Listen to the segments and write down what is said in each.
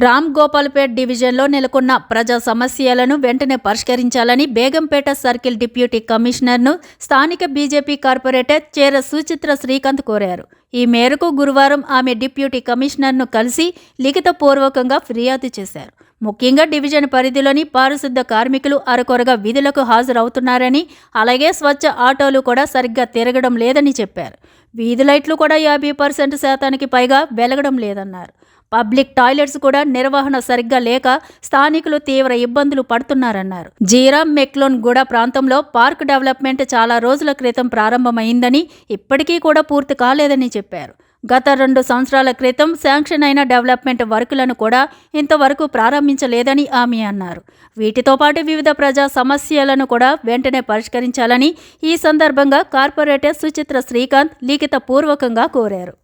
రామ్ గోపాల్పేట్ డివిజన్లో నెలకొన్న ప్రజా సమస్యలను వెంటనే పరిష్కరించాలని బేగంపేట సర్కిల్ డిప్యూటీ కమిషనర్ను స్థానిక బీజేపీ కార్పొరేటర్ చేర సుచిత్ర శ్రీకాంత్ కోరారు. ఈ మేరకు గురువారం ఆమె డిప్యూటీ కమిషనర్ను కలిసి లిఖితపూర్వకంగా ఫిర్యాదు చేశారు. ముఖ్యంగా డివిజన్ పరిధిలోని పారిశుద్ధ కార్మికులు అరకొరగా విధులకు హాజరవుతున్నారని, అలాగే స్వచ్ఛ ఆటోలు కూడా సరిగ్గా తిరగడం లేదని చెప్పారు. వీధి లైట్లు కూడా 50% పైగా వెలగడం లేదన్నారు. పబ్లిక్ టాయిలెట్స్ కూడా నిర్వహణ సరిగ్గా లేక స్థానికులు తీవ్ర ఇబ్బందులు పడుతున్నారన్నారు. జీరామ్ మెక్లోన్ గూడ ప్రాంతంలో పార్క్ డెవలప్మెంట్ చాలా రోజుల క్రితం ప్రారంభమైందని, ఇప్పటికీ కూడా పూర్తి కాలేదని చెప్పారు. గత 2 సంవత్సరాల క్రితం శాంక్షన్ అయిన డెవలప్మెంట్ వర్కులను కూడా ఇంతవరకు ప్రారంభించలేదని ఆమె అన్నారు. వీటితో పాటు వివిధ ప్రజా సమస్యలను కూడా వెంటనే పరిష్కరించాలని ఈ సందర్భంగా కార్పొరేటర్ సుచిత్ర శ్రీకాంత్ లిఖితపూర్వకంగా కోరారు.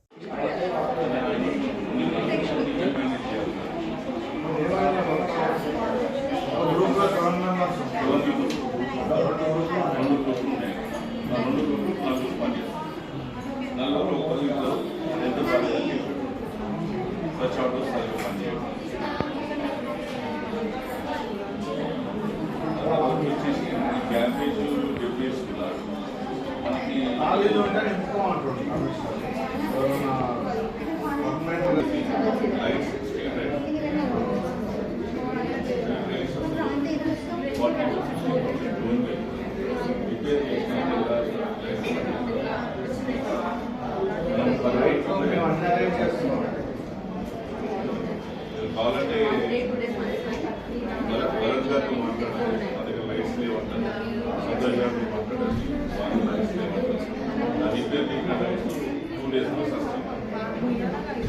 కావాలంటే భరత్ గారితో మాట్లాడాలి, మా దగ్గర లైట్స్ లేవంటారు, సంతోష్ గారితో మాట్లాడాలి, వాళ్ళు లైట్స్ లేవంటారు. అది 2 days సస్టైన్